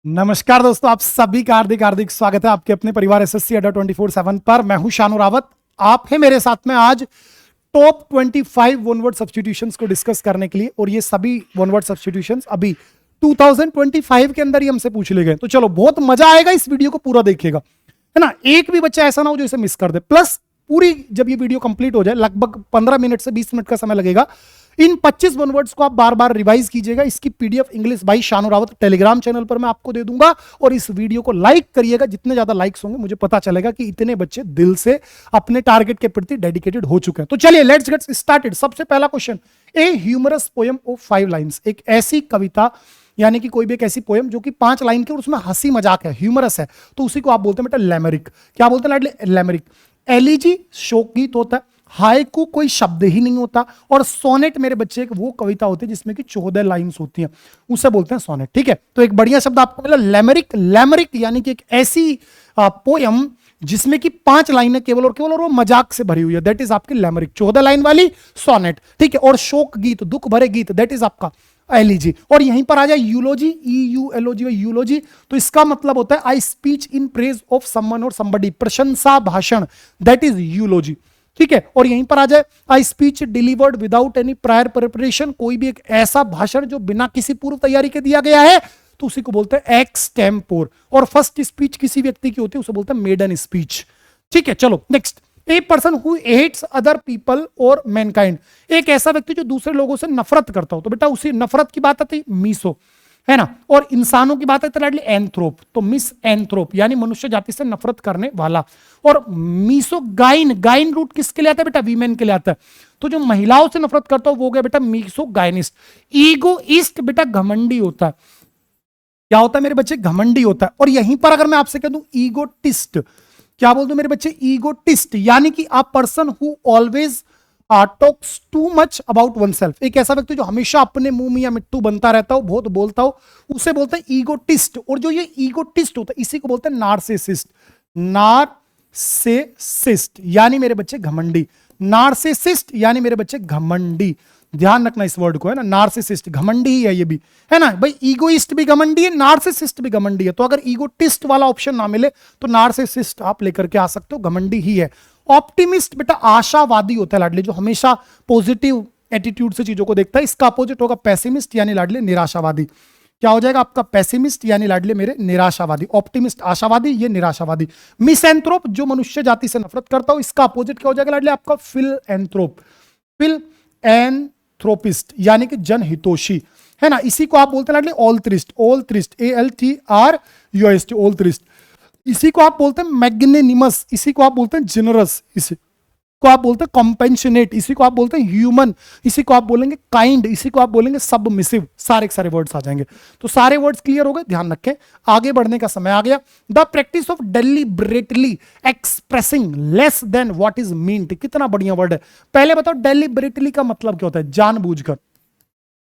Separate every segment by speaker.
Speaker 1: नमस्कार दोस्तों, आप सभी का हार्दिक हार्दिक स्वागत है आपके अपने परिवार एसएससी अड्डा 24/7 पर। मैं हूं शानू रावत। आप हैं मेरे साथ में आज टॉप 25 वन वर्ड सब्स्टिट्यूशंस को डिस्कस करने के लिए, और ये सभी वन वर्ड सब्स्टिट्यूशंस अभी 2025 के अंदर ही हमसे पूछ ले गए। तो चलो, बहुत मजा आएगा, इस वीडियो को पूरा देखिएगा, है ना। एक भी बच्चा ऐसा ना हो जो इसे मिस कर दे। प्लस पूरी जब ये वीडियो कंप्लीट हो जाए, लगभग 15 मिनट से 20 मिनट का समय लगेगा, इन 25 वन वर्ड्स को आप बार बार रिवाइज कीजिएगा। इसकी PDF English by Shanu Rawat Telegram channel पर मैं आपको दे दूंगा, और इस वीडियो को लाइक करिएगा। जितने ज्यादा लाइक्स होंगे मुझे पता चलेगा कि इतने बच्चे दिल से अपने टारगेट के प्रति डेडिकेटेड हो चुके हैं। तो चलिए, लेट्स गेट स्टार्टेड। सबसे पहला question, a humorous poem of 5 lines. एक ऐसी कविता, यानी कि कोई भी एक ऐसी पोयम जो कि 5 लाइन की और उसमें हंसी मजाक है, ह्यूमरस है, तो उसी को आप बोलते हैं बेटा लैमरिक। क्या बोलते हैं लाडले? लैमरिक। एलिजी शोक गीत होता है, हाइकू कोई शब्द ही नहीं होता, और सोनेट मेरे बच्चे एक वो कविता होती है जिसमें कि 14 लाइंस होती हैं, उसे बोलते हैं सोनेट। ठीक है, तो एक बढ़िया शब्द आपको मिला लैमरिक। लैमरिक यानी कि एक ऐसी पोयम जिसमें कि 5 लाइनें केवल और केवल, और वो मजाक से भरी हुई है, दैट इज आपकी लैमरिक। 14 लाइन वाली सोनेट। ठीक है, और शोक गीत, दुख भरे गीत, दैट इज आपका एलिजी। और यहीं पर आ जाए यूलोजी, EULOG, यूलोजी, तो इसका मतलब होता है a speech in praise of someone और समबडी, प्रशंसा भाषण, दैट इज यूलोजी। ठीक है, और यहीं पर आ जाए a speech delivered without any prior preparation, कोई भी एक ऐसा भाषण जो बिना किसी पूर्व तैयारी के दिया गया है, तो उसी को बोलते हैं एक्सटेम्पोर। और फर्स्ट स्पीच किसी व्यक्ति की होती है, उसे बोलते हैं मेडन स्पीच। ठीक है, चलो next. A person who hates other people और मैनकाइंड, एक ऐसा व्यक्ति जो दूसरे लोगों से नफरत करता हो, तो बेटा उसी नफरत की बात आती मीसो, है ना। और इंसानों की बात है तो एंथ्रोप, तो मिस एंथ्रोप यानी मनुष्य जाति से नफरत करने वाला। और मीसो गाइन, गाइन रूट किसके लिए आता है बेटा? वीमेन के लिए आता है। तो जो महिलाओं से नफरत करता हो वो गया बेटा मीसो गाइनिस्ट। ईगोइस्ट बेटा घमंडी होता है। क्या होता है मेरे बच्चे? घमंडी होता है। और यहीं पर अगर मैं आपसे कह दूं ईगोटिस्ट, क्या बोल दूं मेरे बच्चे? ईगोटिस्ट यानी कि a person who always talks too much about one self, एक ऐसा व्यक्ति जो हमेशा अपने मुंह में या मिट्टू बनता रहता हो, बहुत बोलता हो, उसे बोलते हैं ईगोटिस्ट। और जो ये ईगोटिस्ट होता है इसी को बोलते हैं नार्सिसिस्ट। नार्सिसिस्ट यानी मेरे बच्चे घमंडी। नार्सिसिस्ट यानी मेरे बच्चे घमंडी। ध्यान रखना इस वर्ड को, है ना। नार्सिसिस्ट घमंडी ही है ये भी, है ना भाई। ईगोइस्ट भी घमंडी है, नार्सिसिस्ट भी घमंडी है। तो अगर ईगोटिस्ट वाला ऑप्शन ना मिले तो नार्सिसिस्ट आप लेकर के आ सकते हो, घमंडी ही है। ऑप्टिमिस्ट बेटा आशावादी होता है लाडले, जो हमेशा पॉजिटिव एटीट्यूड से चीजों को देखता है। इसका अपोजिट होगा पेसिमिस्ट यानी लाडले निराशावादी। क्या हो जाएगा आपका? पेसिमिस्ट यानी लाडले मेरे निराशावादी। ऑप्टिमिस्ट आशावादी, ये निराशावादी। मिसएंथ्रोप जो मनुष्य जाति से नफरत करता हो, इसका अपोजिट क्या हो जाएगा लाडले? आपका फिलएंथ्रोप। फिलएंथ्रोपिस्ट यानी कि जनहितोषी, है ना। इसी को आप बोलते हैं लाडले ऑल्ट्रिस्ट। ऑल्ट्रिस्ट ALTRUST, ऑल्ट्रिस्ट। इसी को आप बोलते हैं मैग्नेनिमस, इसी को आप बोलते हैं जेनरस, इसी को आप बोलते हैं कॉम्पेंशनेट, इसी को आप बोलते हैं ह्यूमन, इसी को आप बोलेंगे काइंड, इसी को आप बोलेंगे सबमिसिव। सारे के सारे वर्ड्स आ जाएंगे। तो सारे वर्ड्स क्लियर हो गए, ध्यान रखें। आगे बढ़ने का समय आ गया। The practice of deliberately expressing less than what is meant, कितना बढ़िया वर्ड है। पहले बताओ डेलिबरेटली का मतलब क्या होता है? जानबूझकर।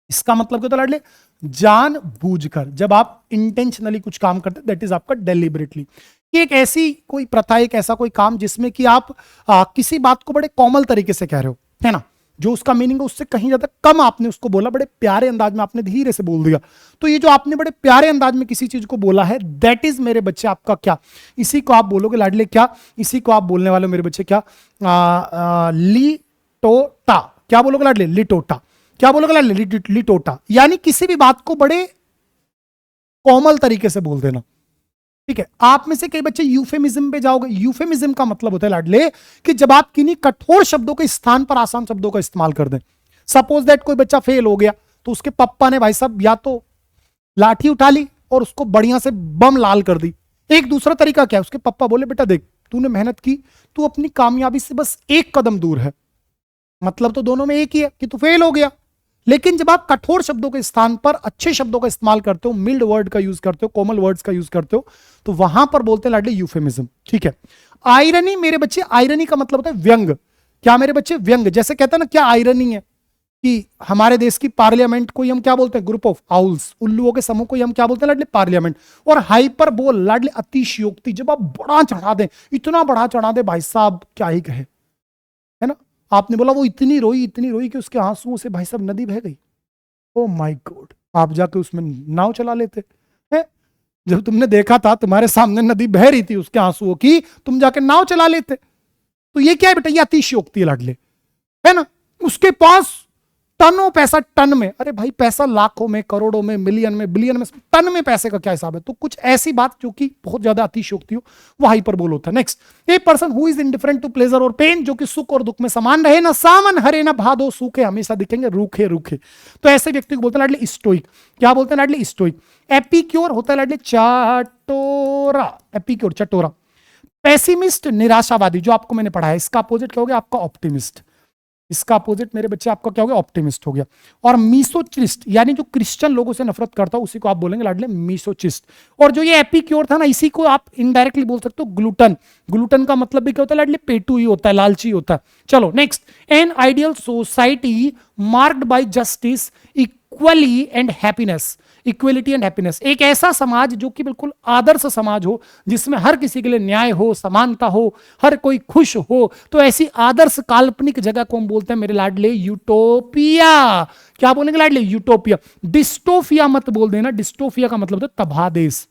Speaker 1: इसका मतलब क्या होता है लाडले? जानबूझकर। जब आप इंटेंशनली कुछ काम करते हैं, दैट इज आपका डेलिबरेटली। कि एक ऐसी कोई प्रथा, एक ऐसा कोई काम जिसमें कि आप किसी बात को बड़े कोमल तरीके से कह रहे हो, है ना। जो उसका मीनिंग है उससे कहीं ज्यादा कम आपने उसको बोला, बड़े प्यारे अंदाज में आपने धीरे से बोल दिया। तो ये जो आपने बड़े प्यारे अंदाज में किसी चीज को बोला है, दैट इज मेरे बच्चे आपका क्या? इसी को आप बोलोगे लाडले क्या? इसी को आप बोलने वाले मेरे बच्चे क्या? लिटोटा। क्या बोलोगे लाडले? लिटोटा। क्या बोलोगे लाडले? लिटोटा। यानी किसी भी बात को बड़े कोमल तरीके से बोल देना। ठीक है, आप में से कई बच्चे यूफेमिज्म पे जाओगे। यूफेमिज्म का मतलब होता है लाडले कि जब आप किन्हीं कठोर शब्दों के स्थान पर आसान शब्दों का इस्तेमाल कर दें। सपोज दैट कोई बच्चा फेल हो गया, तो उसके पप्पा ने भाई साहब या तो लाठी उठा ली और उसको बढ़िया से बम लाल कर दी। एक दूसरा तरीका क्या है? उसके पप्पा बोले बेटा देख, तूने मेहनत की, तू अपनी कामयाबी से बस एक कदम दूर है। मतलब तो दोनों में एक ही है कि तू फेल हो गया। लेकिन जब आप कठोर शब्दों के स्थान पर अच्छे शब्दों का इस्तेमाल करते हो, मिल्ड वर्ड का यूज करते हो, कोमल वर्ड्स का यूज करते हो, तो वहां पर बोलते हैं लाडले यूफेमिज्म। ठीक है। आयरनी मेरे बच्चे, आयरनी का मतलब होता है व्यंग। क्या मेरे बच्चे? व्यंग। जैसे कहते हैं ना, क्या आयरनी है कि हमारे देश की पार्लियामेंट को हम क्या बोलते हैं? ग्रुप ऑफ आउल्स, उल्लुओं के समूह को हम क्या बोलते हैं लाडले? पार्लियामेंट। और हाइपर बोल लाडले अतिशयोक्ति, जब आप बड़ा चढ़ा दें, इतना बड़ा चढ़ा दे भाई साहब, क्या ही कहे, है ना। आपने बोला वो इतनी रोई कि उसके आंसुओं से भाई साहब नदी बह गई। ओ माय गॉड, आप जाके उसमें नाव चला लेते हैं। जब तुमने देखा था तुम्हारे सामने नदी बह रही थी उसके आंसुओं की, तुम जाके नाव चला लेते। तो ये क्या है बेटा, ये अतिशयोक्ति है लाडले, है ना। उसके पास टनों पैसा, टन में, अरे भाई पैसा लाखों में, करोड़ों में, मिलियन में, बिलियन में, टन में पैसे का क्या हिसाब है। तो कुछ ऐसी बात जो कि बहुत ज्यादा अतिशयोक्ति हो, वो हाइपरबोल होता है। Next, a person who is indifferent to pleasure और पेन, जो कि सुख और दुख में समान रहे, ना सावन हरे ना भादो सूखे, हमेशा दिखेंगे रूखे रूखे। तो ऐसे व्यक्ति को बोलते हैं लाडले स्टोइक। क्या बोलते हैं लाडले, स्टोइक। एपिक्योर होता है लाडले चटोरा, एपिक्योर चटोरा। पेसिमिस्ट निराशावादी, जो आपको मैंने पढ़ा है, इसका अपोजिट क्या हो गया आपका, ऑप्टिमिस्ट। इसका अपोजिट मेरे बच्चे आपका क्या हो गया, ऑप्टिमिस्ट हो गया। और मीसोचिस्ट, यानी जो क्रिश्चियन लोगों से नफरत करता हो, उसी को आप बोलेंगे लाडले मीसोचिस्ट। और जो ये एपिक्योर था ना, इसी को आप इनडायरेक्टली बोल सकते हो ग्लूटन। ग्लूटन का मतलब भी क्या होता है लाडले, पेटू ही होता है, लालची होता है। चलो next, an ideal society marked by justice, equally and happiness, equality and happiness. एक ऐसा समाज जो कि बिल्कुल आदर्श समाज हो, जिसमें हर किसी के लिए न्याय हो, समानता हो, हर कोई खुश हो। तो ऐसी आदर्श काल्पनिक जगह को हम बोलते हैं मेरे लाडले यूटोपिया। क्या बोलेंगे लाडले, यूटोपिया। डिस्टोफिया मत बोल देना, डिस्टोफिया का मतलब होता है तबाह देश।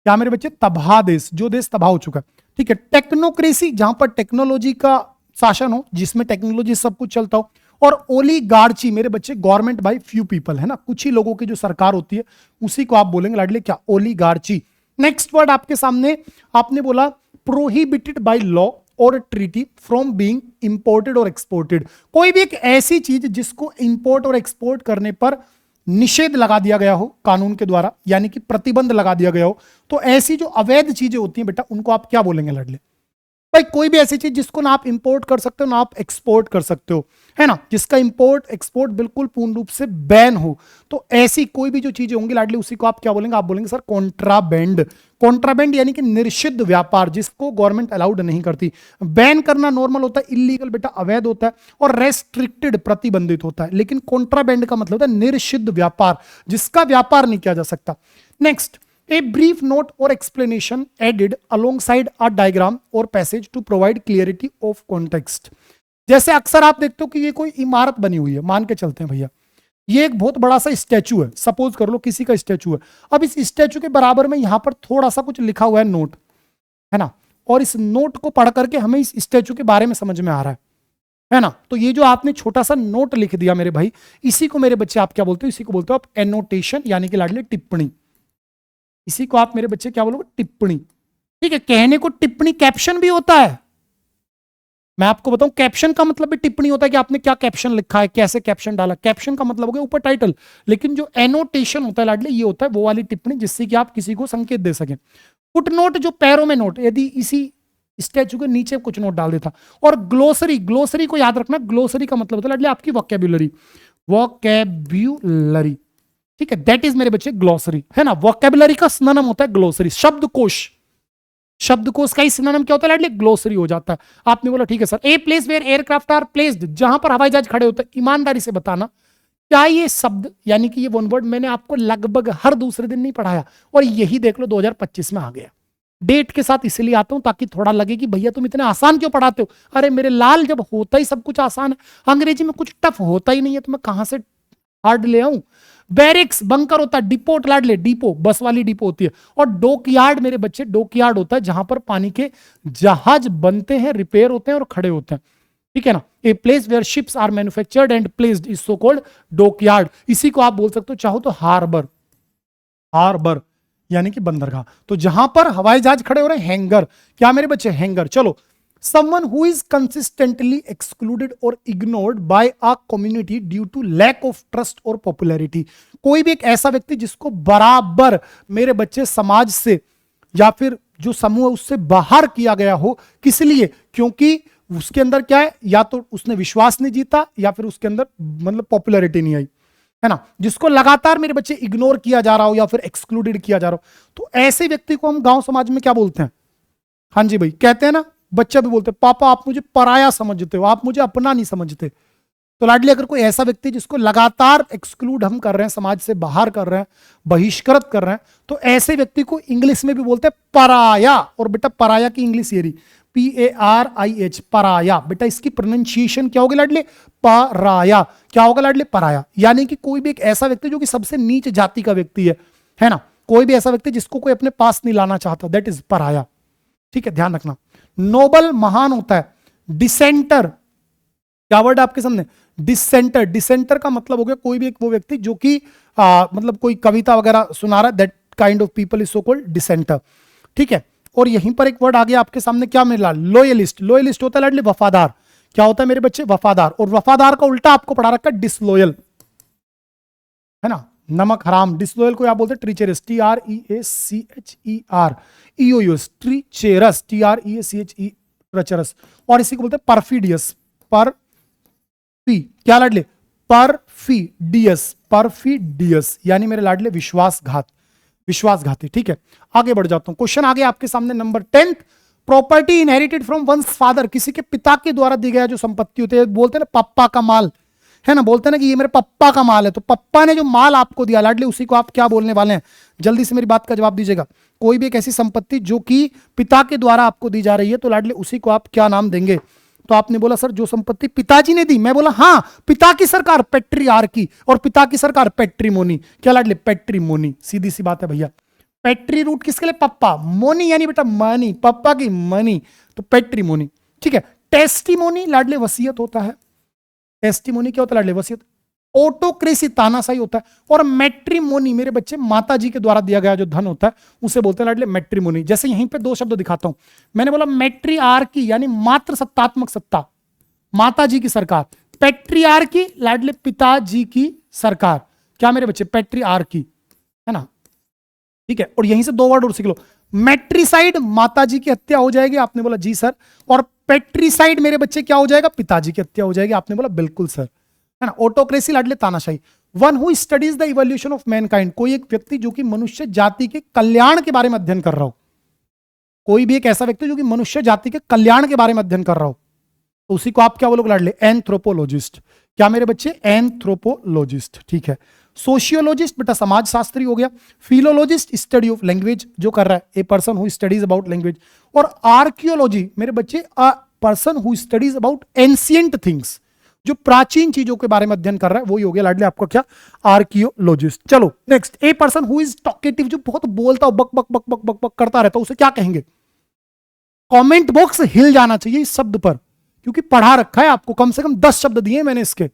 Speaker 1: क्या मेरे बच्चे, तबाह देश, जो देश तबाह हो चुका है। ठीक है। टेक्नोक्रेसी, जहां पर टेक्नोलॉजी का शासन हो, जिसमें टेक्नोलॉजी सब कुछ चलता हो। और ओलिगार्ची मेरे बच्चे, गवर्नमेंट बाय फ्यू पीपल, है ना, कुछ ही लोगों की जो सरकार होती है, उसी को आप बोलेंगे लाडले क्या, ओलिगार्ची। नेक्स्ट वर्ड आपके सामने, आपने बोला प्रोहिबिटेड बाय लॉ और ट्रीटी फ्रॉम बीइंग इंपोर्टेड और एक्सपोर्टेड। कोई भी एक ऐसी चीज जिसको इंपोर्ट और एक्सपोर्ट करने पर निषेध लगा दिया गया हो कानून के द्वारा, यानी कि प्रतिबंध लगा दिया गया हो, तो ऐसी जो अवैध चीजें होती हैं बेटा, उनको आप क्या बोलेंगे लाडले, भाई कोई भी ऐसी चीज जिसको ना आप इंपोर्ट कर सकते हो ना आप एक्सपोर्ट कर सकते हो, है ना, जिसका इंपोर्ट एक्सपोर्ट बिल्कुल पूर्ण रूप से बैन हो। तो ऐसी कोई भी जो चीजें होंगी लाडली, उसी को आप क्या बोलेंगे, आप बोलेंगे सर कॉन्ट्राबैंड। कॉन्ट्राबैंड यानी कि निर्षिद्ध व्यापार, जिसको गवर्नमेंट अलाउड नहीं करती। बैन करना नॉर्मल होता है, इलीगल बेटा अवैध होता है, और रेस्ट्रिक्टेड प्रतिबंधित होता है। लेकिन कॉन्ट्राबैंड का मतलब होता है निर्षिद्ध व्यापार, जिसका व्यापार नहीं किया जा सकता। Next, A brief note or explanation added alongside a diagram or passage to provide clarity of context। जैसे अक्सर आप देखते हो कि ये कोई इमारत बनी हुई है, मान के चलते हैं भैया, ये एक बहुत बड़ा सा स्टैचू है, सपोज कर लो किसी का स्टैचू है। अब इस स्टैचू के बराबर में यहां पर थोड़ा सा कुछ लिखा हुआ है, नोट, है ना, और इस नोट को पढ़ करके हमें इस स्टैचू के बारे में समझ में आ रहा है ना। तो ये जो आपने छोटा सा नोट लिख दिया मेरे भाई, इसी को मेरे बच्चे आप क्या बोलते हो, इसी को बोलते हो आप एनोटेशन, यानी कि लाडले टिप्पणी। इसी को आप मेरे बच्चे क्या बोलोगे, टिप्पणी। ठीक है। कहने को टिप्पणी कैप्शन भी होता है। मैं आपको बताऊं, कैप्शन का मतलब भी टिप्पणी होता है कि आपने क्या कैप्शन लिखा है, कैसे कैप्शन डाला। कैप्शन का मतलब हो गया ऊपर टाइटल, लेकिन जो एनोटेशन होता है लाडले, ये होता है वो वाली टिप्पणी जिससे कि आप किसी को संकेत दे सकें। फुटनोट, जो पैरों में नोट, यदि इसी स्टैचू के नीचे कुछ नोट डाल देता। और ग्लोसरी, ग्लोसरी को याद रखना, ग्लोसरी का मतलब होता है लाडले आपकी वोकैब्युलरी, वोकैब्युलरी। ठीक है, दैट इज मेरे बच्चे ग्लोसरी, है ना। वोकैबुलरी का सिनोनिम होता है ग्लोसरी, शब्दकोश। शब्दकोश का ही सिनोनिम क्या होता है लाडले, ग्लोसरी हो जाता है। आपने बोला ठीक है sir, a place where aircraft are placed, जहां पर हवाई जहाज खड़े होते हैं। ईमानदारी से बताना, क्या ये शब्द यानी कि ये वन वर्ड मैंने आपको लगभग हर दूसरे दिन नहीं पढ़ाया, और यही देख लो 2025 में आ गया। डेट के साथ इसलिए आता हूं ताकि थोड़ा लगे कि भैया तुम इतने आसान क्यों पढ़ाते हो। अरे मेरे लाल, जब होता ही सब कुछ आसान है, अंग्रेजी में कुछ टफ होता ही नहीं है, तो मैं कहां से हार्ड ले आऊं। बैरिक्स, बंकर होता है। डिपो लाडले, डिपो बस वाली डिपो होती है। और डॉकयार्ड मेरे बच्चे, डॉकयार्ड होता है जहां पर पानी के जहाज बनते हैं, रिपेयर होते हैं और खड़े होते हैं। ठीक है ना। A place where ships are manufactured and placed is so called dockyard. इसी को आप बोल सकते हो चाहो तो हार्बर, हार्बर यानी कि बंदरगाह। तो जहां पर हवाई जहाज खड़े हो रहे हैं, हैंगर। क्या मेरे बच्चे, हैंगर। चलो, someone who is consistently excluded or ignored by a community due to lack of trust or popularity। कोई भी एक ऐसा व्यक्ति जिसको बराबर मेरे बच्चे समाज से या फिर जो समूह है उससे बाहर किया गया हो, किस लिए, क्योंकि उसके अंदर क्या है, या तो उसने विश्वास नहीं जीता या फिर उसके अंदर मतलब पॉपुलैरिटी नहीं आई, है ना, जिसको लगातार मेरे बच्चे इग्नोर किया जा रहा हो या फिर एक्सक्लूडेड किया जा रहा हो। तो ऐसे व्यक्ति को हम गांव समाज में क्या बोलते हैं, हाँ जी भाई, कहते हैं ना, बच्चा भी बोलते, पापा आप मुझे पराया समझते हो, आप मुझे अपना नहीं समझते। तो लाडली, अगर कोई ऐसा व्यक्ति जिसको लगातार एक्सक्लूड हम कर रहे हैं, समाज से बाहर कर रहे हैं, बहिष्कृत कर रहे हैं, तो ऐसे व्यक्ति को इंग्लिश में भी बोलते हैं पराया। और बेटा पराया की इंग्लिश ये रही, PARIH, पराया। बेटा इसकी प्रोनाउंसिएशन क्या होगी लाडली, पराया। क्या होगा लाडली, पराया। यानी कि कोई भी एक ऐसा व्यक्ति जो कि सबसे नीच जाति का व्यक्ति है ना, कोई भी ऐसा व्यक्ति जिसको कोई अपने पास नहीं लाना चाहता, दैट इज पराया। ठीक है, ध्यान रखना। नोबल महान होता है। डिसेंटर, क्या वर्ड आपके सामने, डिसेंटर। डिसेंटर का मतलब हो गया कोई भी एक वो व्यक्ति जो कि मतलब कोई कविता वगैरह सुना रहा है, that kind of people is so called dissenter. ठीक है, और यहीं पर एक वर्ड आ गया आपके सामने, क्या मिला, लोयलिस्ट। लोयलिस्ट होता है लाडली वफादार। क्या होता है मेरे बच्चे, वफादार। और वफादार का उल्टा आपको पढ़ा रखा है डिसलॉयल, है ना, नमक हराम। डिसलॉयल को आप बोलते हैं ट्रीचेरस, TREACHER, EOUS, ट्रीचेरस, TREACHE, ट्रेचरस। और इसी को बोलते हैं परफिडियस, परफी, क्या लाडले, परफिडियस, परफिडियस यानी मेरे लाडले विश्वासघात, विश्वासघाती। ठीक है, आगे बढ़ जाता हूं। क्वेश्चन आगे आपके सामने number 10, property inherited from once father. किसी के पिता के द्वारा दी गया जो संपत्ति होती है, बोलते हैं ना पप्पा का माल, है ना, बोलते हैं ना कि ये मेरे पप्पा का माल है। तो पप्पा ने जो माल आपको दिया लाडले, उसी को आप क्या बोलने वाले हैं, जल्दी से मेरी बात का जवाब दीजिएगा। कोई भी एक ऐसी संपत्ति जो कि पिता के द्वारा आपको दी जा रही है, तो लाडले उसी को आप क्या नाम देंगे। तो आपने बोला सर जो संपत्ति पिताजी ने दी, मैं बोला हाँ, पिता की सरकार पेट्रियार्की और पिता की सरकार पेट्रीमोनी। क्या लाडले, पेट्रीमोनी, सीधी सी बात है भैया। पेट्री रूट किसके लिए, पप्पा, मोनी यानी बेटा मनी, पप्पा की मनी, तो पेट्रीमोनी। ठीक है, टेस्टिमोनी लाडले वसीयत होता है। टेस्टिमोनी क्या होता है लाडले, वसीयत। ऑटोक्रेसी तानाशाही होता है। और मैट्रिमोनी मेरे बच्चे माता जी के द्वारा दिया गया जो धन होता है उसे बोलते हैं लाडले मैट्रिमोनी। जैसे यहीं पे दो शब्द दिखाता हूं, मैंने बोला मैट्रियार्की यानी मात्र सत्तात्मक सत्ता, माता जी की सरकार। पेट्रियार्की लाडले पिताजी की सरकार, क्या मेरे बच्चे, पेट्रियार्की, है ना। ठीक है, और यहीं से दो वर्ड और सीख लो। मैट्रिसाइड माता जी की हत्या हो जाएगी, आपने बोला जी सर। और पेट्रिसाइड मेरे बच्चे क्या हो जाएगा, पिताजी की हत्या हो जाएगी, आपने बोला बिल्कुल सर, है ना। ऑटोक्रेसी लाडले तानाशाही। One who studies the evolution of Mankind, कोई एक व्यक्ति जो कि मनुष्य जाति के कल्याण के बारे में अध्ययन कर रहा हो। कोई भी एक ऐसा व्यक्ति जो कि मनुष्य जाति के कल्याण के बारे में अध्ययन कर रहा हो, तो उसी को आप क्या बोलोगे लाडले, एंथ्रोपोलॉजिस्ट। क्या मेरे बच्चे, एंथ्रोपोलॉजिस्ट। ठीक है, सोशियोलॉजिस्ट बेटा समाज शास्त्री हो गया। फिलोलॉजिस्ट स्टडी ऑफ लैंग्वेज जो कर रहा है, ए person who studies about language. और आर्कियोलॉजी मेरे बच्चे, a person who studies about ancient things, जो प्राचीन चीजों के बारे में अध्ययन कर रहा है, वही हो गया लाडले आपका क्या, आर्कियोलॉजिस्ट। चलो next, a person who is talkative, जो बहुत बोलता हो, बक बक बक बक बक बक करता रहता है, उसे क्या कहेंगे। कमेंट बॉक्स हिल जाना चाहिए इस शब्द पर, क्योंकि पढ़ा रखा है आपको, कम से कम 10 शब्द दिए मैंने इसके।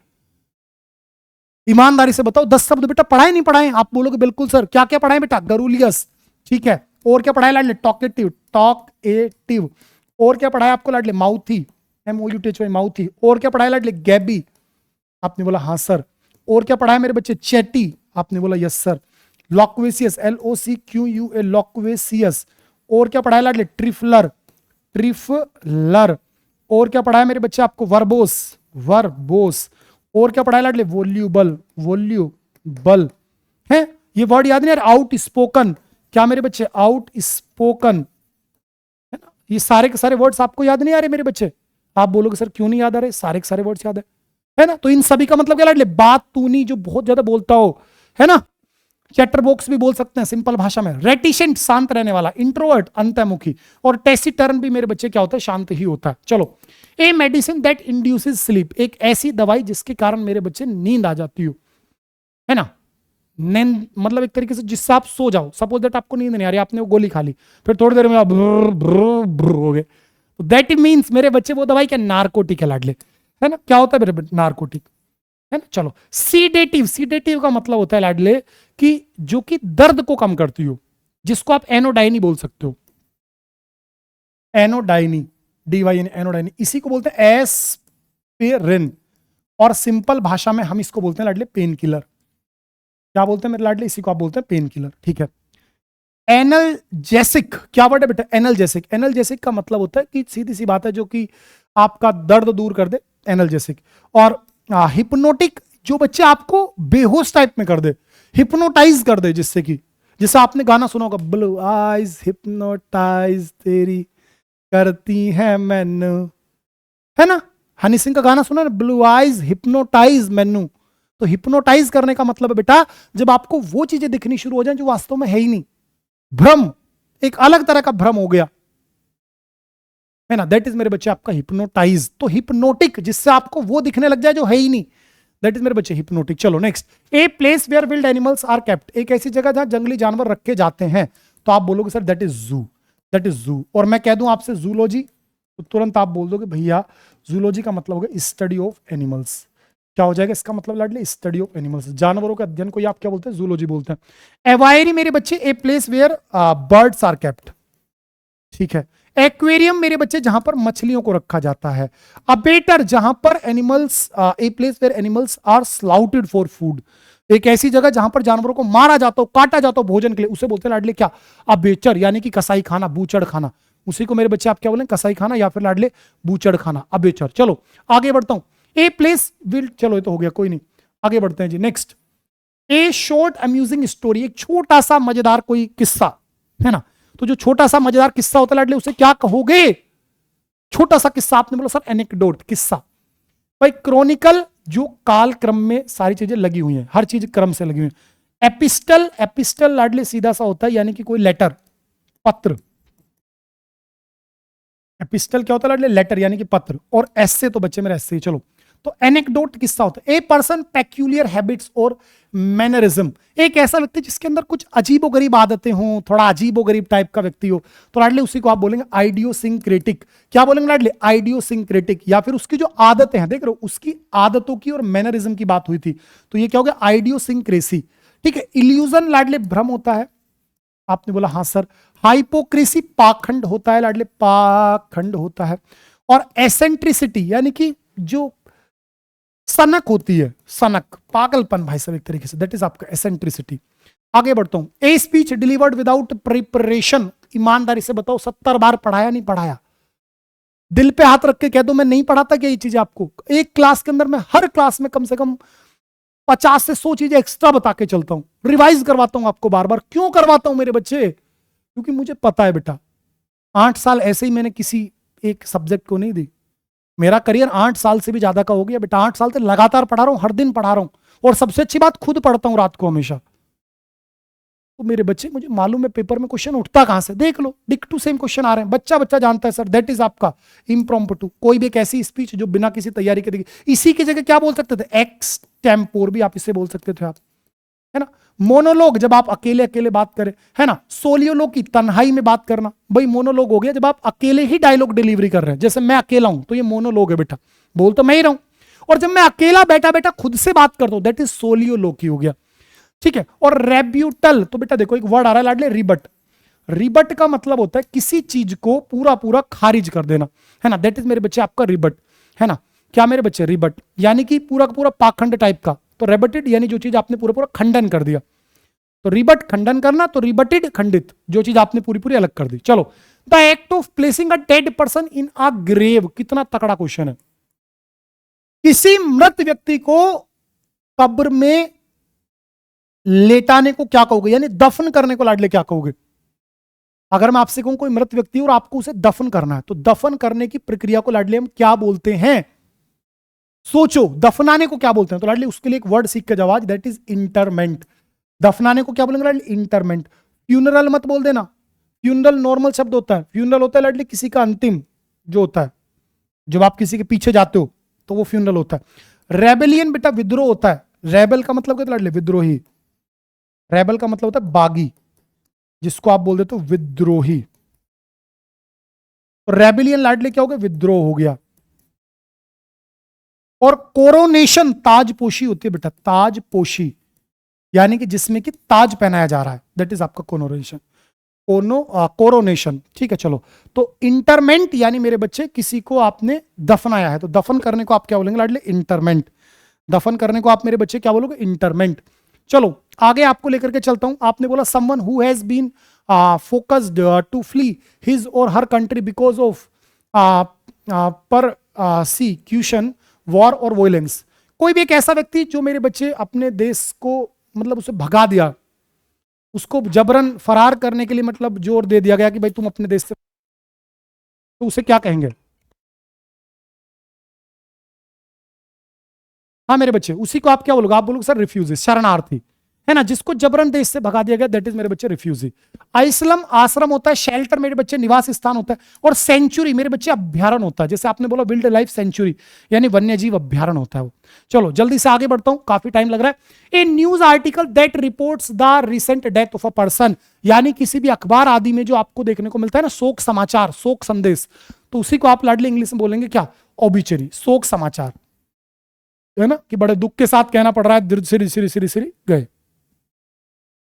Speaker 1: ईमानदारी से बताओ 10 शब्द बेटा पढ़ाए नहीं पढ़ाए, आप बोलोगे बिल्कुल सर। क्या क्या पढ़ाए बेटा, गरूलियस, ठीक है। और क्या पढ़ाया लाडले, टॉकेटिव, टॉकेटिव। और क्या पढ़ाया आपको लाडले, माउथी, MOUTHY, माउथी। और क्या पढ़ाया लाडले, गैबी, आपने बोला हाँ सर। और क्या पढ़ाया मेरे बच्चे, चैटी, आपने बोला यस सर। लॉक्वेसियस, LOCQUA, लॉक्वेसियस। और क्या पढ़ाया लाडले, ट्रिफलर, ट्रिफलर। और क्या पढ़ाया मेरे बच्चे आपको, वर्बोस, वर्बोस। और क्या पढ़ाया लाडले, वोल्यूबल, वोल्यूबल, है। ये वर्ड याद नहीं यार, आउट स्पोकन, क्या मेरे बच्चे, आउट स्पोकन, है ना। ये सारे के सारे वर्ड्स आपको याद नहीं आ रहे मेरे बच्चे, आप बोलोगे सर क्यों नहीं याद आ रहे, सारे के सारे वर्ड्स याद है ना। तो इन सभी का मतलब क्या लाडले, बात तूनी, जो बहुत ज्यादा बोलता हो, है ना। चैटर बॉक्स भी बोल सकते हैं सिंपल भाषा में। रेटिशेंट शांत रहने वाला, इंट्रोवर्ट अंतर्मुखी। और टेसिटर्न भी मेरे बच्चे क्या होता है, शांत ही होता है। चलो, a medicine that induces sleep, एक ऐसी दवाई जिसके कारण मेरे बच्चे नींद आ जाती हो, है ना। नींद मतलब एक तरीके से जिससे आप सो जाओ। सपोज दैट आपको नींद नहीं आ रही, आपने वो गोली खा ली, फिर थोड़ी देर में आप हो गए, तो दैट मीन्स मेरे बच्चे वो दवाई क्या, नारकोटिक है लाडले, है ना। क्या होता है मेरे नारकोटिक, है ना। चलो, सीडेटिव, सीडेटिव का मतलब होता है लाडले कि जो कि दर्द को कम करती हो, जिसको आप एनोडाइनी बोल सकते हो, एनोडाइनी, DYN, एनोडाइनी। इसी को बोलते हैं एस्पिरिन, और सिंपल भाषा में हम इसको बोलते हैं लाडले पेन किलर। क्या बोलते हैं मेरे लाडले, इसी को आप बोलते हैं पेन किलर। ठीक है, एनल्जेसिक, क्या वर्ड है बेटा, एनल्जेसिक। एनल्जेसिक का मतलब होता है कि सीधी सी बात है, जो कि आपका दर्द दूर कर दे, एनल्जेसिक। और हिप्नोटिक, जो बच्चे आपको बेहोश टाइप में कर दे, हिप्नोटाइज कर दे, जिससे कि, जैसे आपने गाना सुना होगा, ब्लू आइज हिप्नोटाइज तेरी करती है मैनू, है ना। हनी सिंह का गाना सुना ना, ब्लू आइज हिप्नोटाइज मैनू। तो हिप्नोटाइज करने का मतलब है बेटा, जब आपको वो चीजें दिखनी शुरू हो जाए जो वास्तव में है ही नहीं, भ्रम, एक अलग तरह का भ्रम हो गया, है ना, दैट इज मेरे बच्चे आपका हिप्नोटाइज। तो हिप्नोटिक, जिससे आपको वो दिखने लग जाए जो है ही नहीं, दैट इज मेरे बच्चे हिप्नोटिक। चलो next, a place where wild animals are kept, एक ऐसी जगह जहां जंगली जानवर रखे जाते हैं, तो आप बोलोगे सर दैट इज जू, दैट इज जू। और मैं कह दूं आपसे जूलॉजी, तो तुरंत आप बोल दोगे भैया जूलॉजी का मतलब होगा स्टडी ऑफ एनिमल्स। क्या हो जाएगा इसका मतलब लाडले, स्टडी ऑफ एनिमल्स, जानवरों के अध्ययन को आप क्या बोलते हैं, जूलॉजी बोलते हैं। एवायरी मेरे बच्चे a place where birds are kept, ठीक है। एक्वेरियम मेरे बच्चे जहां पर मछलियों को रखा जाता है। अबेटर जहां पर animals, a place where animals are slaughtered for food, एक ऐसी जगह जहां पर जानवरों को मारा जाता हो, काटा जाता हो भोजन के लिए, उसे बोलते हैं लाडले क्या, अबेचर, यानी कि कसाई खाना, बूचड़ खाना, उसी को मेरे बच्चे आप क्या बोलें, कसाई खाना या फिर लाडले बूचड़ खाना, अबेचर। चलो आगे बढ़ता हूं, ए प्लेस विल, चलो ये तो हो गया, कोई नहीं, आगे बढ़ते हैं जी। Next, a short amusing story, एक छोटा सा मजेदार कोई किस्सा है ना, तो जो छोटा सा मजेदार किस्सा होता है लाडले उसे क्या कहोगे, छोटा सा किस्सा। आपने बोला सर एनेक्डोट, किस्सा। भाई क्रॉनिकल, जो काल क्रम में सारी चीजें लगी हुई हैं, हर चीज क्रम से लगी हुई है। एपिस्टल, एपिस्टल लाडले सीधा सा होता है, यानी कि कोई लेटर, पत्र। एपिस्टल क्या होता है लाडले, लेटर यानी कि पत्र। और एस्से तो बच्चे मेरे एस्से ही। चलो, तो एनेक्डोट किस्सा होता है, ए पर्सन पेक्यूलियर हैबिट्स और मैनरिज्म, एक ऐसा व्यक्ति जिसके अंदर कुछ अजीबोगरीब आदतें हों, थोड़ा अजीबोगरीब टाइप का व्यक्ति हो, तो लाडले उसी को आप बोलेंगे आइडियोसिंक्रेटिक। क्या बोलेंगे लाडले, आइडियोसिंक्रेटिक। या फिर उसकी जो आदतें हैं, देख रहे हो उसकी आदतों की और मैनरिज्म की बात हुई थी, तो ये क्या हो गया, आइडियोसिंक्रेसी, ठीक है। इल्यूजन लाडले भ्रम होता है, आपने बोला हाँ सर। हाइपोक्रेसी पाखंड होता है लाडले, पाखंड होता है। और एसेंट्रिसिटी यानी कि जो सनक होती है, सनक, पागलपन भाई साहब एक तरीके से, दैट इज आपका एसेंट्रिसिटी। आगे बढ़ता हूं, a speech delivered without preparation, ईमानदारी से बताओ 70 बार पढ़ाया नहीं पढ़ाया, दिल पे हाथ रख के कह दो मैं नहीं पढ़ाता क्या ये चीजें आपको। एक क्लास के अंदर मैं हर क्लास में कम से कम 50 से 100 चीजें एक्स्ट्रा बता के चलता हूं, रिवाइज करवाता हूं आपको बार बार। क्यों करवाता हूं मेरे बच्चे, क्योंकि मुझे पता है बेटा 8 साल ऐसे ही मैंने किसी एक सब्जेक्ट को नहीं दी, मेरा करियर 8 साल से भी ज्यादा का हो गया बेटा। 8 साल से लगातार पढ़ा रहा हूं, हर दिन पढ़ा रहा हूं, और सबसे अच्छी बात खुद पढ़ता हूं रात को हमेशा। तो मेरे बच्चे मुझे मालूम है पेपर में क्वेश्चन उठता कहां से, देख लो डिक टू सेम क्वेश्चन आ रहे हैं, बच्चा बच्चा जानता है सर, दैट इज आपका इम्प्रॉम्प्टू। कोई भी एक ऐसी स्पीच जो बिना किसी तैयारी के देगी, इसी की जगह क्या बोल सकते थे, एक्स टेम्पोर भी आप इसे बोल सकते थे आप, है ना। मोनोलॉग जब आप अकेले अकेले बात करें, है ना। सोलियोलॉग की तन्हाई में बात करना, भाई मोनोलॉग हो गया जब आप अकेले ही डायलॉग डिलीवरी कर रहे हैं, जैसे मैं अकेला हूं तो ये मोनोलॉग है बेटा, बोल तो मैं ही रहा हूं। और जब मैं अकेला बैठा बैठा खुद से बात करता हूं, दैट इज सोलियोलॉग की हो गया, ठीक है। और रेब्यूटल, तो बेटा देखो एक वर्ड आ रहा है लाडले, रिबट। रिबट का मतलब होता है किसी चीज को पूरा पूरा खारिज कर देना, है ना, दैट इज मेरे बच्चे आपका रिबट, है ना। क्या मेरे बच्चे, रिबट यानी कि पूरा पूरा पाखंड टाइप का, तो रेबटेड यानी जो चीज आपने पूरा पूरा खंडन कर दिया, तो रिबट खंडन करना, तो रिबटेड खंडित, जो चीज आपने पूरी पूरी अलग कर दी। चलो, the act of placing a dead person in a grave, कितना तकड़ा क्वेश्चन है। किसी मृत व्यक्ति को कब्र में लेटाने को क्या कहोगे, यानी दफन करने को लाडले क्या कहोगे। अगर मैं आपसे कहूं कोई मृत व्यक्ति और आपको उसे दफन करना है, तो दफन करने की प्रक्रिया को लाडले हम क्या बोलते हैं, सोचो, दफनाने को क्या बोलते हैं, तो लाडली उसके लिए एक वर्ड सीख के जाओ आज, दैट इज इंटरमेंट। दफनाने को क्या बोलेंगे लाडली, इंटरमेंट। फ्यूनरल मत बोल देना, फ्यूनरल नॉर्मल शब्द होता है, फ्यूनरल होता है लाडली किसी का अंतिम जो होता है, जब आप किसी के पीछे जाते हो तो वो फ्यूनरल होता है। रेबेलियन बेटा विद्रोह होता है, रेबल का मतलब क्या लाडली, विद्रोही। रेबल का मतलब होता है बागी, जिसको आप बोल देते हो विद्रोही। तो रेबेलियन लाडली क्या हो गया, विद्रोह हो गया। और कोरोनेशन, ताजपोशी होती है बेटा, ताजपोशी, यानी कि जिसमें कि ताज पहनाया जा रहा है, दैट इज आपका कोरोनेशन, कोरोनेशन, ठीक है। चलो, तो इंटरमेंट यानी मेरे बच्चे किसी को आपने दफनाया है, तो दफन करने को आप क्या बोलेंगे लाडले, इंटरमेंट। दफन करने को आप मेरे बच्चे क्या बोलोगे, इंटरमेंट। चलो आगे आपको लेकर के चलता हूं। आपने बोला someone who has been focused to flee his और her country because of persecution, war और वॉयलेंस। कोई भी एक ऐसा व्यक्ति जो मेरे बच्चे अपने देश को मतलब उसे भगा दिया, उसको जबरन फरार करने के लिए मतलब जोर दे दिया गया कि भाई तुम अपने देश से, तो उसे क्या कहेंगे। हाँ मेरे बच्चे, उसी को आप क्या बोलोगे, आप बोलोगे सर रिफ्यूजी, शरणार्थी, है ना, जिसको जबरन देश से भगा दिया गया, दैट इज मेरे बच्चे रिफ्यूजी। आइसलम आश्रम होता है, शेल्टर मेरे बच्चे निवास स्थान होता है, और सेंचुरी मेरे बच्चे अभ्यारण होता है, जैसे आपने बोला विल्ड लाइफ सेंचुरी यानी वन्य जीव अभ्यारण होता है वो। चलो जल्दी से आगे बढ़ता हूं, काफी टाइम लग रहा है। A news article that reports the recent death of a person, यानी किसी भी अखबार आदि में जो आपको देखने को मिलता है ना शोक समाचार, शोक संदेश, तो उसी को आप लाडली इंग्लिश में बोलेंगे क्या, ओबिचरी, शोक समाचार, है ना, कि बड़े दुख के साथ कहना पड़ रहा है श्री श्री श्री श्री गए।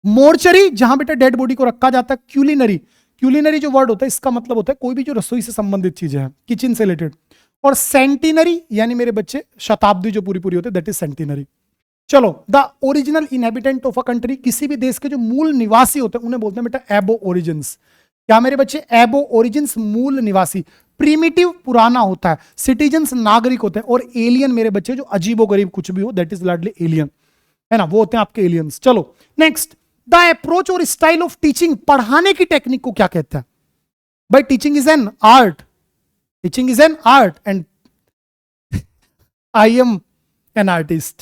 Speaker 1: मोर्चरी जहां बेटा डेड बॉडी को रखा जाता है। क्यूलिनरी, क्यूलिनरी जो वर्ड होता है इसका मतलब होता है कोई भी जो रसोई से संबंधित चीजें हैं, किचन से रिलेटेड। और सेंटिनरी यानी मेरे बच्चे शताब्दी जो पूरी पूरी होती है, दैट इज सेंटिनरी। चलो, the original inhabitant of a country, किसी भी देश के जो मूल निवासी होते हैं उन्हें बोलते हैं बेटा एबो ओरिजिन्स। क्या मेरे बच्चे, एबो ओरिजिन्स मूल निवासी। प्रीमिटिव पुराना होता है, सिटीजन्स नागरिक होते हैं, और एलियन मेरे बच्चे जो अजीबो गरीब कुछ भी हो, दैट इज लाडली एलियन, है ना, वो होते हैं आपके एलियंस। चलो नेक्स्ट, द अप्रोच और स्टाइल ऑफ टीचिंग, पढ़ाने की टेक्निक को क्या कहता है भाई? Teaching is an art, teaching is an art and I am an artist,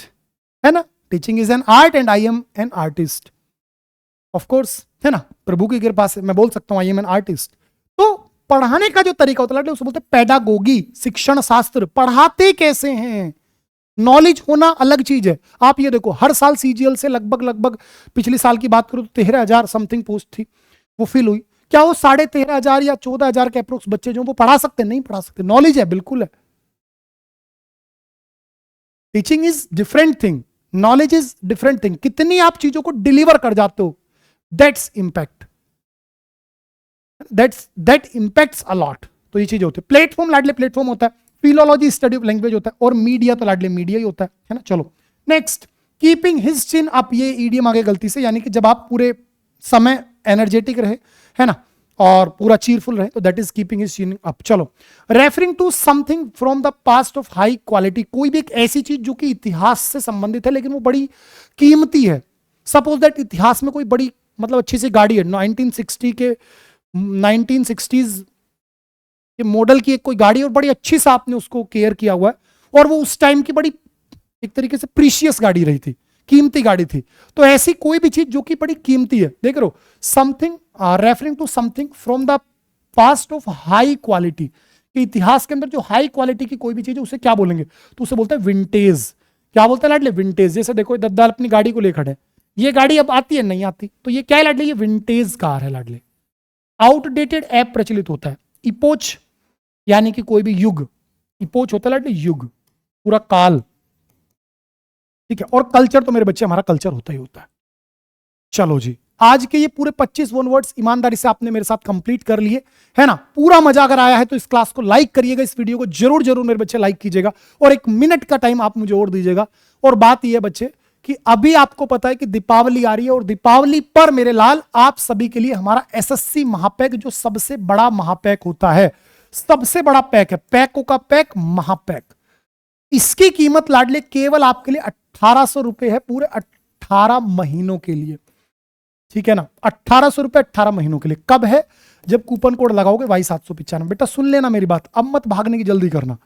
Speaker 1: है ना, teaching is an art and I am an artist, of course, है ना, प्रभु की कृपा से मैं बोल सकता हूं आई एम एन आर्टिस्ट। तो पढ़ाने का जो तरीका होता है उसे बोलते हैं पेडागोगी, शिक्षण शास्त्र, पढ़ाते कैसे हैं। नॉलेज होना अलग चीज है। आप ये देखो, हर साल सीजीएल से लगभग पिछले साल की बात करूं तो 13,000 समथिंग पोस्ट थी, वो फिल हुई। क्या वो 13,500 या 14,000 के अप्रोक्स बच्चे जो वो पढ़ा सकते? नहीं पढ़ा सकते। नॉलेज है, बिल्कुल है। Teaching is different thing, knowledge is different thing. कितनी आप चीजों को डिलीवर कर जाते हो, that's impact, that impacts a lot. तो ये चीजें होती है। प्लेटफॉर्म लाडले प्लेटफॉर्म होता है, फिलोलॉजी स्टडी ऑफ लैंग्वेज होता है, और मीडिया तो लाडले मीडिया ही होता है ना। चलो next, keeping his chin up, ये ईडियम आगे गलती से, यानी कि जब आप पूरे समय एनर्जेटिक रहे, है ना, और पूरा चीरफुल रहे, तो that is keeping his chin up. चलो, referring to something from the past of high quality, कोई भी एक ऐसी चीज जो कि इतिहास से संबंधित है लेकिन वो बड़ी कीमती है। सपोज दैट इतिहास में कोई बड़ी मतलब अच्छी सी गाड़ी है 1960s के मॉडल की एक कोई गाड़ी, और बड़ी अच्छी से आपने उसको केयर किया हुआ है, और वो उस टाइम की बड़ी एक तरीके से प्रीशियस गाड़ी रही थी, कीमती गाड़ी थी। तो ऐसी कोई भी चीज जो कि बड़ी कीमती है, देख रहे हो, something referring to something from the past of high quality, कि इतिहास के अंदर जो हाई क्वालिटी की कोई भी चीज है उसे क्या बोलेंगे? तो उसे बोलते हैं विंटेज। क्या बोलते हैं लाडले? विंटेज। जैसे देखो दद्दाल अपनी गाड़ी को लेकर है, ये गाड़ी अब आती है नहीं आती, तो ये क्या है लाडले? ये विंटेज कार है लाडले। आउटडेटेड ऐप प्रचलित होता है। इपोच यानी कि कोई भी युग, इपोच होता है लाडले युग, पूरा काल, ठीक है। और कल्चर तो मेरे बच्चे हमारा कल्चर होता ही होता है। चलो जी, आज के ये पूरे 25 वन वर्ड्स ईमानदारी से आपने मेरे साथ कंप्लीट कर लिए, है ना। पूरा मजा अगर आया है तो इस क्लास को लाइक करिएगा, इस वीडियो को जरूर जरूर मेरे बच्चे लाइक कीजिएगा, और 1 मिनट का टाइम आप मुझे और दीजिएगा। और बात यह है बच्चे कि अभी आपको पता है कि दीपावली आ रही है, और दीपावली पर मेरे लाल आप सभी के लिए हमारा एसएससी महापैक, जो सबसे बड़ा महापैक होता है, सबसे बड़ा पैक है, पैकों का पैक, महापैक। इसकी कीमत लाडले केवल आपके लिए 1800 रुपए है, पूरे 18 महीनों के लिए, ठीक है ना। 1800 रुपए 18 महीनों के लिए। कब है? जब कूपन कोड लगाओगे Y795। बेटा सुन लेना मेरी बात, अब मत भागने की जल्दी करना।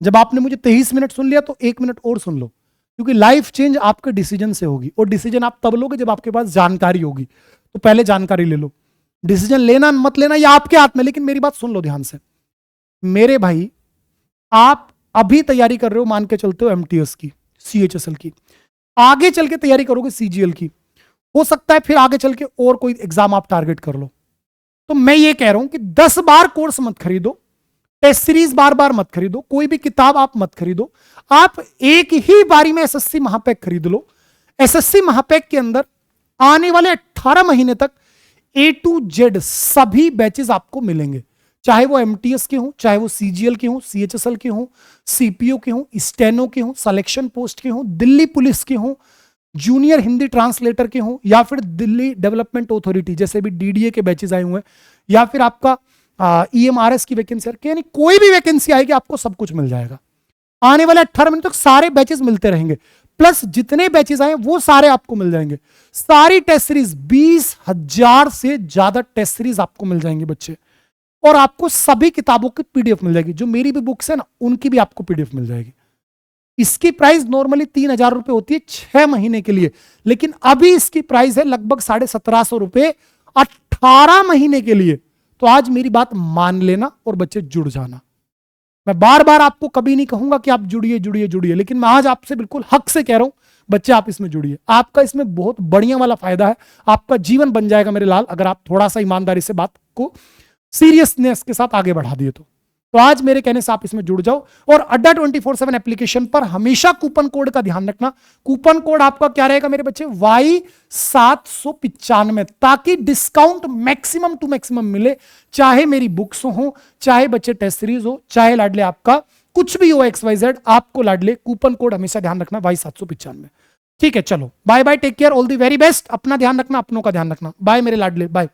Speaker 1: जब आपने मुझे 23 मिनट सुन लिया तो 1 मिनट और सुन लो, क्योंकि लाइफ चेंज आपके डिसीजन से होगी, और डिसीजन आप तब लोगे जब आपके पास जानकारी होगी। तो पहले जानकारी ले लो, डिसीजन लेना मत लेना ये आपके हाथ में, लेकिन मेरी बात सुन लो ध्यान से। मेरे भाई, आप अभी तैयारी कर रहे हो, मान के चलते हो एमटीएस की, सीएचएसएल की, आगे चल के तैयारी करोगे सीजीएल की, हो सकता है फिर आगे चल के और कोई एग्जाम आप टारगेट कर लो। तो मैं ये कह रहा हूं कि 10 बार कोर्स मत खरीदो, टेस्ट सीरीज बार बार मत खरीदो, कोई भी किताब आप मत खरीदो, आप एक ही बारी में एसएससी महापैक खरीद लो। एसएससी महापैक के अंदर आने वाले 18 महीने तक A to Z सभी बैचेस आपको मिलेंगे, चाहे वो एमटीएस के हों, चाहे वो सीजीएल के हों, सीएचएसएल के हों, सीपीओ के हों, स्टेनो के हों, सिलेक्शन पोस्ट के हों, दिल्ली पुलिस के हों, जूनियर हिंदी ट्रांसलेटर के हों, या फिर दिल्ली डेवलपमेंट अथॉरिटी जैसे भी डीडीए के बैचेस आए हुए हैं, या फिर आपका ईएमआरएस की वैकेंसी, यानी कोई भी वैकेंसी आएगी आपको सब कुछ मिल जाएगा। आने वाले 18 महीने तक सारे बैचेस मिलते रहेंगे, प्लस जितने बैचेस आए वो सारे आपको मिल जाएंगे। सारी टेस्ट सीरीज 20,000 से ज्यादा टेस्ट सीरीज आपको मिल जाएंगे बच्चे, और आपको सभी किताबों की पीडीएफ मिल जाएगी। जो मेरी भी बुक्स है ना, उनकी भी आपको पीडीएफ मिल जाएगी। इसकी प्राइस नॉर्मली 3,000 रुपए होती है 6 महीने के लिए, लेकिन अभी इसकी प्राइस है लगभग 1750 रुपए 18 महीने के लिए। तो आज मेरी बात मान लेना और बच्चे जुड़ जाना। मैं बार बार आपको कभी नहीं कहूंगा कि आप जुड़िए जुड़िए जुड़िए, लेकिन मैं आज आपसे बिल्कुल हक से कह रहा हूं बच्चे आप इसमें जुड़िए। आपका इसमें बहुत बढ़िया वाला फायदा है, आपका जीवन बन जाएगा मेरे लाल, अगर आप थोड़ा सा ईमानदारी से बात को सीरियसनेस के साथ आगे बढ़ा दिए तो आज मेरे कहने से आप इसमें जुड़ जाओ। और अड्डा 24/7 एप्लीकेशन पर हमेशा कूपन कोड का ध्यान रखना। कूपन कोड आपका क्या रहेगा मेरे बच्चे? Y795, ताकि डिस्काउंट मैक्सिमम टू मैक्सिमम मिले, चाहे मेरी बुक्स हो, चाहे बच्चे टेस्ट सीरीज हो, चाहे लाडले आपका कुछ भी हो XYZ, आपको लाडले कूपन कोड हमेशा ध्यान रखना Y795। ठीक है, चलो bye bye, take care, all the very best. अपना ध्यान रखना, अपनों का ध्यान रखना। बाय मेरे लाडले, बाय।